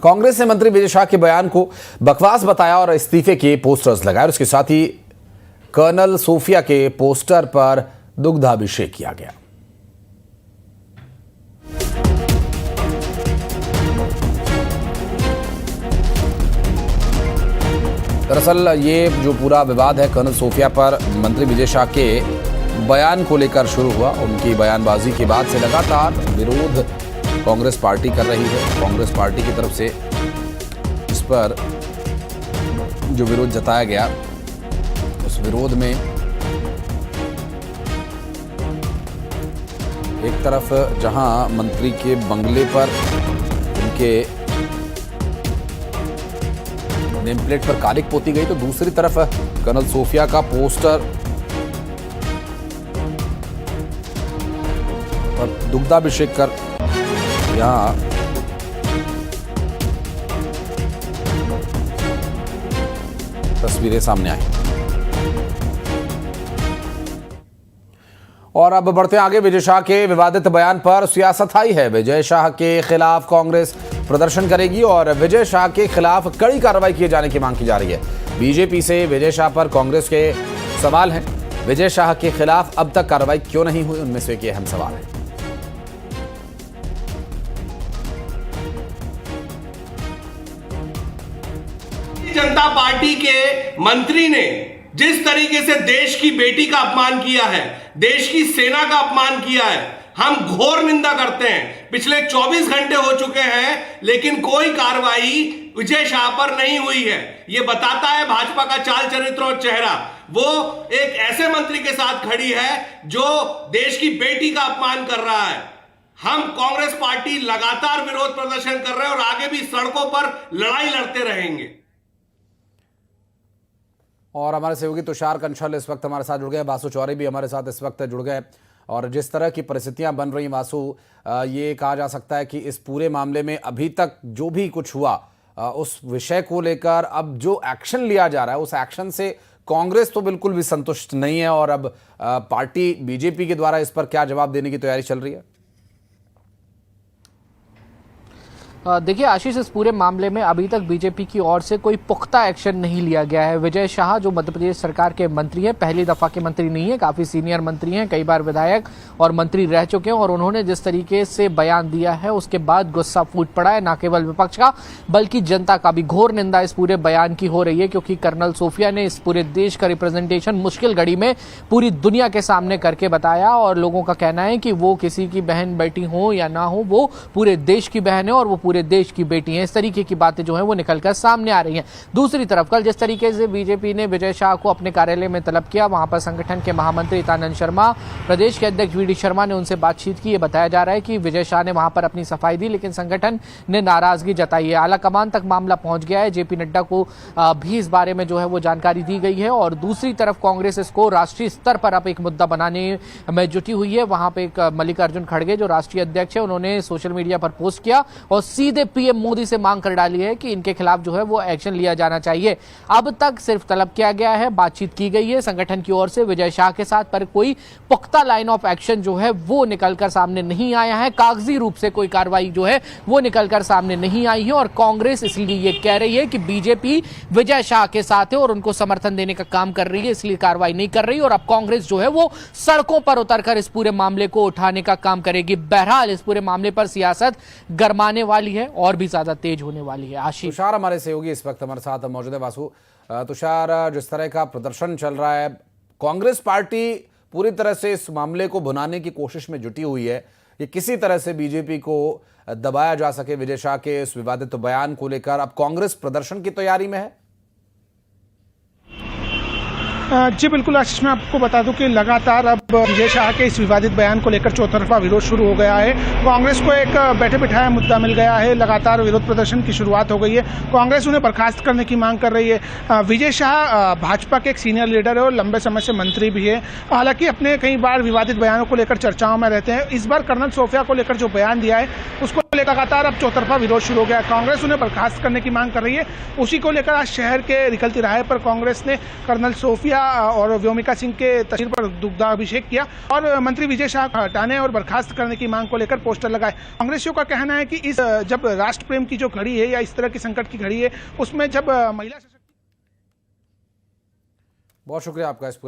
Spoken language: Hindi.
कांग्रेस ने मंत्री विजय शाह के बयान को बकवास बताया और इस्तीफे के पोस्टर्स लगाए। उसके साथ ही कर्नल सोफिया के पोस्टर पर दुग्धाभिषेक किया गया। दरअसल ये जो पूरा विवाद है कर्नल सोफिया पर मंत्री विजय शाह के बयान को लेकर शुरू हुआ। उनकी बयानबाजी के बाद से लगातार विरोध कांग्रेस पार्टी कर रही है। कांग्रेस पार्टी की तरफ से इस पर जो विरोध जताया गया, उस विरोध में एक तरफ जहां मंत्री के बंगले पर उनके नेम प्लेट पर कालिक पोती गई, तो दूसरी तरफ कर्नल सोफिया का पोस्टर और दुग्धाभिषेक कर यहां तस्वीरें सामने आई। और अब बढ़ते आगे। विजय शाह के विवादित बयान पर सियासत आई है। विजय शाह के खिलाफ कांग्रेस प्रदर्शन करेगी और विजय शाह के खिलाफ कड़ी कार्रवाई किए जाने की मांग की जा रही है। बीजेपी से विजय शाह पर कांग्रेस के सवाल हैं। विजय शाह के खिलाफ अब तक कार्रवाई क्यों नहीं हुई, उनमें से एक अहम सवाल है। जनता पार्टी के मंत्री ने जिस तरीके से देश की बेटी का अपमान किया है, देश की सेना का अपमान किया है, हम घोर निंदा करते हैं। पिछले 24 घंटे हो चुके हैं लेकिन कोई कार्रवाई विजय शाह पर नहीं हुई है। यह बताता है भाजपा का चाल चरित्र और चेहरा। वो एक ऐसे मंत्री के साथ खड़ी है जो देश की बेटी का अपमान कर रहा है। हम कांग्रेस पार्टी लगातार विरोध प्रदर्शन कर रहे हैं और आगे भी सड़कों पर लड़ाई लड़ते रहेंगे। और हमारे सहयोगी तुषार कंशल इस वक्त हमारे साथ जुड़ गए, वासु चौरे भी हमारे साथ इस वक्त जुड़ गए। और जिस तरह की परिस्थितियां बन रही वासु, ये कहा जा सकता है कि इस पूरे मामले में अभी तक जो भी कुछ हुआ उस विषय को लेकर अब जो एक्शन लिया जा रहा है, उस एक्शन से कांग्रेस तो बिल्कुल भी संतुष्ट नहीं है। और अब पार्टी बीजेपी के द्वारा इस पर क्या जवाब देने की तैयारी चल रही है? देखिए आशीष, इस पूरे मामले में अभी तक बीजेपी की ओर से कोई पुख्ता एक्शन नहीं लिया गया है। विजय शाह जो मध्य प्रदेश सरकार के मंत्री हैं, पहली दफा के मंत्री नहीं है, काफी सीनियर मंत्री हैं, कई बार विधायक और मंत्री रह चुके हैं। और उन्होंने जिस तरीके से बयान दिया है उसके बाद गुस्सा फूट पड़ा है, न केवल विपक्ष का बल्कि जनता का भी। घोर निंदा इस पूरे बयान की हो रही है क्योंकि कर्नल सोफिया ने इस पूरे देश का रिप्रेजेंटेशन मुश्किल घड़ी में पूरी दुनिया के सामने करके बताया। और लोगों का कहना है कि वो किसी की बहन बेटी हो या ना हो, वो पूरे देश की बहन है और वो पूरे देश की बेटी है। इस तरीके की बातें जो है वो निकलकर सामने आ रही हैं। दूसरी तरफ कल जिस तरीके से बीजेपी ने विजय शाह को अपने कार्यालय में तलब किया, वहां पर संगठन के महामंत्री हितानंद शर्मा, प्रदेश के अध्यक्ष वीडी शर्मा ने उनसे बातचीत की। ये बताया जा रहा है कि विजय शाह ने वहां पर अपनी सफाई दी लेकिन संगठन ने नाराजगी जताई है। आला कमान तक मामला पहुंच गया है। जेपी नड्डा को भी इस बारे में जो है वो जानकारी दी गई है। और दूसरी तरफ कांग्रेस इसको राष्ट्रीय स्तर पर अब एक मुद्दा बनाने में जुटी हुई है। वहां पर एक मल्लिकार्जुन खड़गे जो राष्ट्रीय अध्यक्ष है, उन्होंने सोशल मीडिया पर पोस्ट किया और सीधे पीएम मोदी से मांग कर डाली है कि इनके खिलाफ जो है वो एक्शन लिया जाना चाहिए। अब तक सिर्फ तलब किया गया है, बातचीत की गई है संगठन की ओर से विजय शाह के साथ, पर कोई पुख्ता लाइन ऑफ एक्शन जो है वो निकलकर सामने नहीं आया है। कागजी रूप से कोई कार्रवाई जो है वो निकलकर सामने नहीं आई है। और कांग्रेस इसलिए ये कह रही है कि बीजेपी विजय शाह के साथ है और उनको समर्थन देने का काम कर रही है, इसलिए कार्रवाई नहीं कर रही। और अब कांग्रेस जो है वो सड़कों पर उतरकर इस पूरे मामले को उठाने का काम करेगी। बहरहाल इस पूरे मामले पर सियासत गरमाने वाली है और भी ज्यादा तेज होने वाली है। आशीष, तुषार हमारे सहयोगी इस वक्त हमारे साथ मौजूद है। वासु, तुषार, जिस तरह का प्रदर्शन चल रहा है, कांग्रेस पार्टी पूरी तरह से इस मामले को भुनाने की कोशिश में जुटी हुई है। ये किसी तरह से बीजेपी को दबाया जा सके विजय शाह के इस विवादित बयान को लेकर अब कांग्रेस प्रदर्शन की तैयारी में है। जी बिल्कुल आशीष, मैं आपको बता दूं कि लगातार अब विजय शाह के इस विवादित बयान को लेकर चौतरफा विरोध शुरू हो गया है। कांग्रेस को एक बैठे बिठाया मुद्दा मिल गया है। लगातार विरोध प्रदर्शन की शुरुआत हो गई है। कांग्रेस उन्हें बर्खास्त करने की मांग कर रही है। विजय शाह भाजपा के एक सीनियर लीडर है और लंबे समय से मंत्री भी है। हालांकि अपने कई बार विवादित बयानों को लेकर चर्चाओं में रहते हैं। इस बार कर्नल सोफिया को लेकर जो बयान दिया है उसको लगातार अब चौतरफा विरोध शुरू हो गया है। कांग्रेस उन्हें बर्खास्त करने की मांग कर रही है। उसी को लेकर आज शहर के रिकल तिराहे पर कांग्रेस ने कर्नल सोफिया और व्योमिका सिंह के तस्वीर पर दुग्धाभिषेक किया और मंत्री विजय शाह को हटाने और बर्खास्त करने की मांग को लेकर पोस्टर लगाए। कांग्रेसियों का कहना है कि इस जब राष्ट्र प्रेम की जो घड़ी है या इस तरह की संकट की घड़ी है, उसमें जब महिला बहुत शुक्रिया आपका इस पूरे